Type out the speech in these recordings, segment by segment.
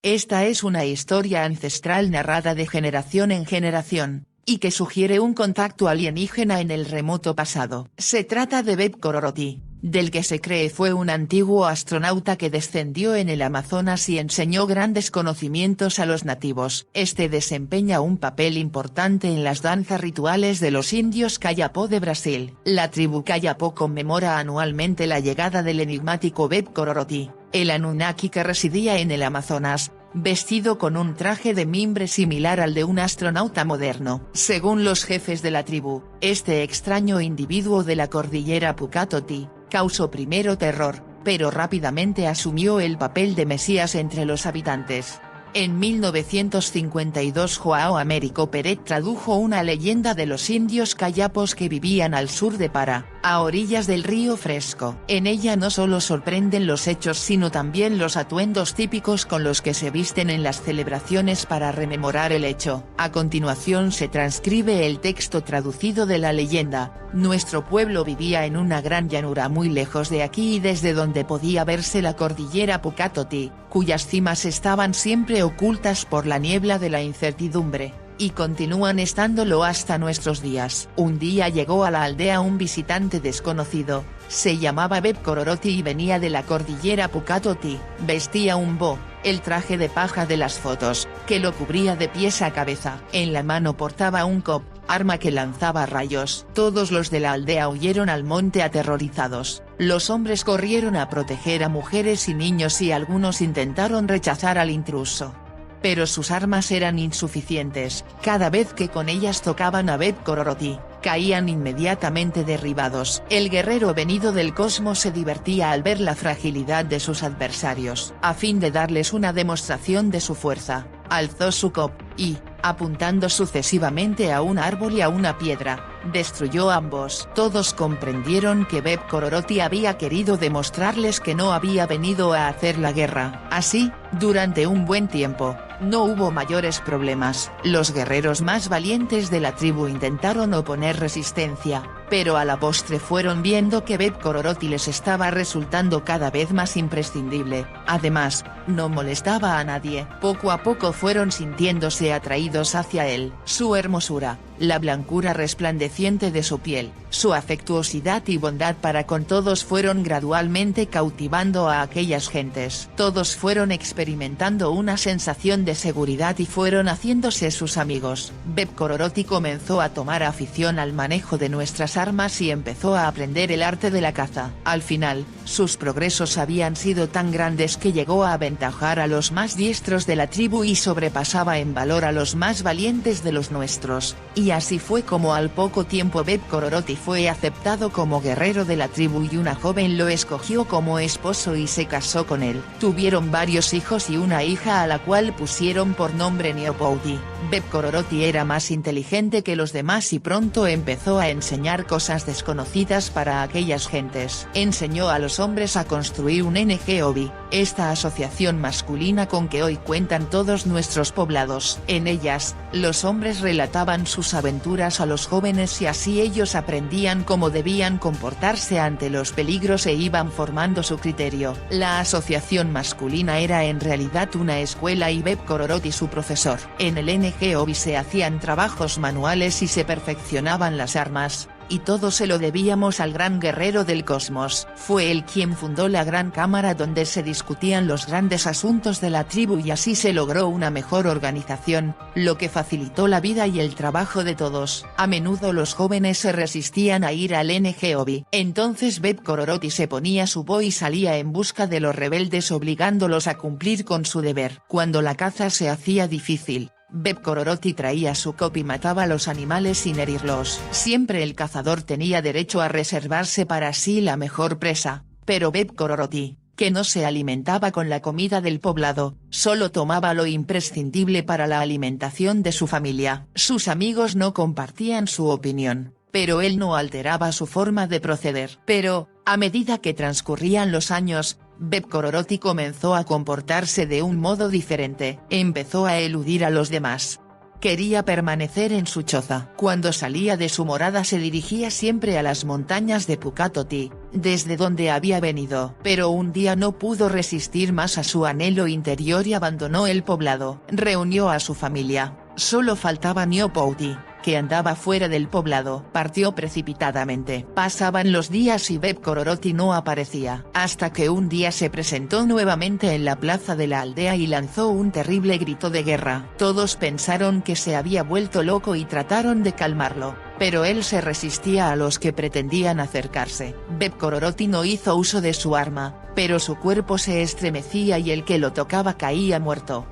Esta es una historia ancestral narrada de generación en generación, y que sugiere un contacto alienígena en el remoto pasado. Se trata de Beb Kororoti, del que se cree fue un antiguo astronauta que descendió en el Amazonas y enseñó grandes conocimientos a los nativos. Este desempeña un papel importante en las danzas rituales de los indios Kayapó de Brasil. La tribu Kayapó conmemora anualmente la llegada del enigmático Beb Kororoti, el Anunnaki que residía en el Amazonas, vestido con un traje de mimbre similar al de un astronauta moderno. Según los jefes de la tribu, este extraño individuo de la cordillera Pukatoti, causó primero terror, pero rápidamente asumió el papel de Mesías entre los habitantes. En 1952 João Américo Peret tradujo una leyenda de los indios Kayapós que vivían al sur de Pará, a orillas del río Fresco. En ella no solo sorprenden los hechos sino también los atuendos típicos con los que se visten en las celebraciones para rememorar el hecho. A continuación se transcribe el texto traducido de la leyenda. Nuestro pueblo vivía en una gran llanura muy lejos de aquí y desde donde podía verse la cordillera Pukatoti, cuyas cimas estaban siempre ocultas por la niebla de la incertidumbre, y continúan estándolo hasta nuestros días. Un día llegó a la aldea un visitante desconocido, se llamaba Beb Kororoti y venía de la cordillera Pukatoti, vestía un bo, el traje de paja de las fotos, que lo cubría de pies a cabeza. En la mano portaba un kop, arma que lanzaba rayos. Todos los de la aldea huyeron al monte aterrorizados. Los hombres corrieron a proteger a mujeres y niños y algunos intentaron rechazar al intruso. Pero sus armas eran insuficientes. Cada vez que con ellas tocaban a Beb Kororoti, caían inmediatamente derribados. El guerrero venido del cosmos se divertía al ver la fragilidad de sus adversarios. A fin de darles una demostración de su fuerza, alzó su kop, y, apuntando sucesivamente a un árbol y a una piedra, destruyó ambos. Todos comprendieron que Beb Kororoti había querido demostrarles que no había venido a hacer la guerra. Así, durante un buen tiempo, no hubo mayores problemas. Los guerreros más valientes de la tribu intentaron oponer resistencia, pero a la postre fueron viendo que Beb Kororoti les estaba resultando cada vez más imprescindible. Además, no molestaba a nadie. Poco a poco fueron sintiéndose atraídos hacia él. Su hermosura, la blancura resplandeciente de su piel, su afectuosidad y bondad para con todos fueron gradualmente cautivando a aquellas gentes. Todos fueron experimentando una sensación de seguridad y fueron haciéndose sus amigos. Beb Kororoti comenzó a tomar afición al manejo de nuestras armas y empezó a aprender el arte de la caza. Al final, sus progresos habían sido tan grandes que llegó a aventajar a los más diestros de la tribu y sobrepasaba en valor a los más valientes de los nuestros. Y así fue como al poco tiempo Beb Kororoti fue aceptado como guerrero de la tribu y una joven lo escogió como esposo y se casó con él. Tuvieron varios hijos y una hija a la cual pusieron por nombre Neopouti. Beb Kororoti era más inteligente que los demás y pronto empezó a enseñar cosas desconocidas para aquellas gentes. Enseñó a los hombres a construir un NGOBI, esta asociación masculina con que hoy cuentan todos nuestros poblados. En ellas, los hombres relataban sus aventuras a los jóvenes y así ellos aprendían cómo debían comportarse ante los peligros e iban formando su criterio. La asociación masculina era en realidad una escuela y Beb Kororoti su profesor. En el NGOBI se hacían trabajos manuales y se perfeccionaban las armas, y todo se lo debíamos al gran guerrero del cosmos. Fue él quien fundó la gran cámara donde se discutían los grandes asuntos de la tribu y así se logró una mejor organización, lo que facilitó la vida y el trabajo de todos. A menudo los jóvenes se resistían a ir al NGOBI. Entonces Beb Kororoti se ponía su bo y salía en busca de los rebeldes obligándolos a cumplir con su deber. Cuando la caza se hacía difícil, Beb Kororoti traía su kop y mataba a los animales sin herirlos. Siempre el cazador tenía derecho a reservarse para sí la mejor presa, pero Beb Kororoti, que no se alimentaba con la comida del poblado, solo tomaba lo imprescindible para la alimentación de su familia. Sus amigos no compartían su opinión, pero él no alteraba su forma de proceder. Pero, a medida que transcurrían los años, Beb Kororoti comenzó a comportarse de un modo diferente. Empezó a eludir a los demás. Quería permanecer en su choza. Cuando salía de su morada se dirigía siempre a las montañas de Pukatoti, desde donde había venido. Pero un día no pudo resistir más a su anhelo interior y abandonó el poblado. Reunió a su familia, solo faltaba Niopouti, que andaba fuera del poblado. Partió precipitadamente. Pasaban los días y Beb Kororoti no aparecía. Hasta que un día se presentó nuevamente en la plaza de la aldea y lanzó un terrible grito de guerra. Todos pensaron que se había vuelto loco y trataron de calmarlo, pero él se resistía a los que pretendían acercarse. Beb Kororoti no hizo uso de su arma, pero su cuerpo se estremecía y el que lo tocaba caía muerto.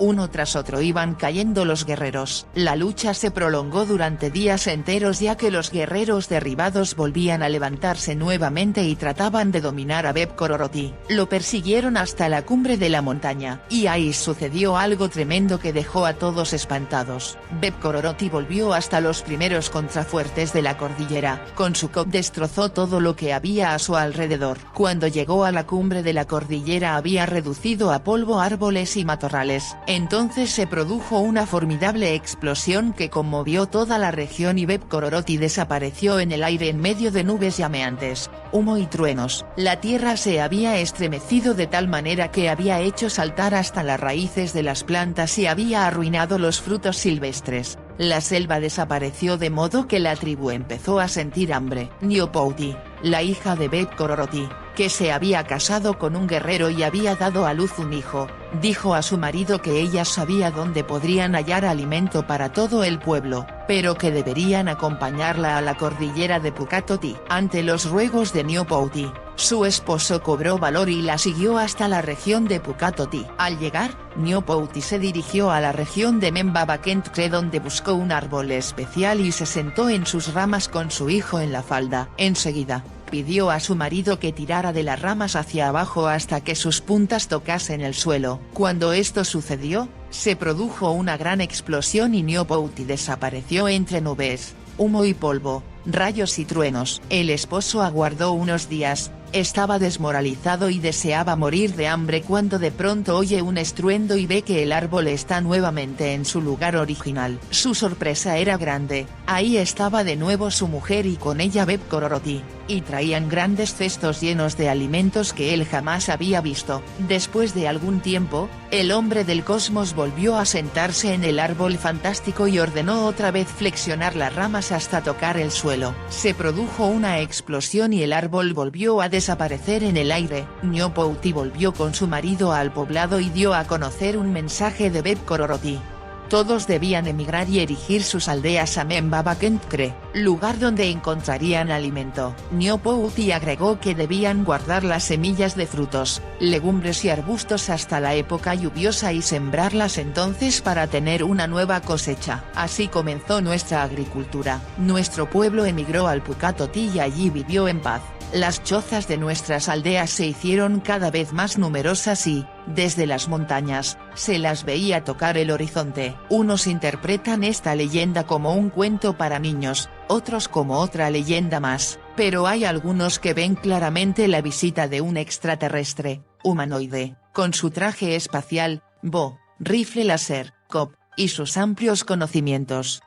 Uno tras otro iban cayendo los guerreros. La lucha se prolongó durante días enteros ya que los guerreros derribados volvían a levantarse nuevamente y trataban de dominar a Beb Kororoti. Lo persiguieron hasta la cumbre de la montaña, y ahí sucedió algo tremendo que dejó a todos espantados. Beb Kororoti volvió hasta los primeros contrafuertes de la cordillera. Con su cop destrozó todo lo que había a su alrededor. Cuando llegó a la cumbre de la cordillera había reducido a polvo árboles y matorrales. Entonces se produjo una formidable explosión que conmovió toda la región y Beb Kororoti desapareció en el aire en medio de nubes llameantes, humo y truenos. La tierra se había estremecido de tal manera que había hecho saltar hasta las raíces de las plantas y había arruinado los frutos silvestres. La selva desapareció de modo que la tribu empezó a sentir hambre. Niopouti, la hija de Beb Kororoti, que se había casado con un guerrero y había dado a luz un hijo, dijo a su marido que ella sabía dónde podrían hallar alimento para todo el pueblo, pero que deberían acompañarla a la cordillera de Pukatoti. Ante los ruegos de Niopouti, su esposo cobró valor y la siguió hasta la región de Pukatoti. Al llegar, Niopouti se dirigió a la región de Membabakentkre donde buscó un árbol especial y se sentó en sus ramas con su hijo en la falda. Enseguida, pidió a su marido que tirara de las ramas hacia abajo hasta que sus puntas tocasen el suelo. Cuando esto sucedió, se produjo una gran explosión y Niopouti desapareció entre nubes, humo y polvo, rayos y truenos. El esposo aguardó unos días, estaba desmoralizado y deseaba morir de hambre cuando de pronto oye un estruendo y ve que el árbol está nuevamente en su lugar original. Su sorpresa era grande, ahí estaba de nuevo su mujer y con ella Beb Kororoti, y traían grandes cestos llenos de alimentos que él jamás había visto. Después de algún tiempo, el hombre del cosmos volvió a sentarse en el árbol fantástico y ordenó otra vez flexionar las ramas hasta tocar el suelo. Se produjo una explosión y el árbol volvió a desaparecer en el aire. Niopouti volvió con su marido al poblado y dio a conocer un mensaje de Beb Kororoti. Todos debían emigrar y erigir sus aldeas a Membabakentkre, lugar donde encontrarían alimento. Niopouti agregó que debían guardar las semillas de frutos, legumbres y arbustos hasta la época lluviosa y sembrarlas entonces para tener una nueva cosecha. Así comenzó nuestra agricultura. Nuestro pueblo emigró al Pukatoti y allí vivió en paz. Las chozas de nuestras aldeas se hicieron cada vez más numerosas y, desde las montañas, se las veía tocar el horizonte. Unos interpretan esta leyenda como un cuento para niños, otros como otra leyenda más, pero hay algunos que ven claramente la visita de un extraterrestre, humanoide, con su traje espacial, rifle láser, cop, y sus amplios conocimientos.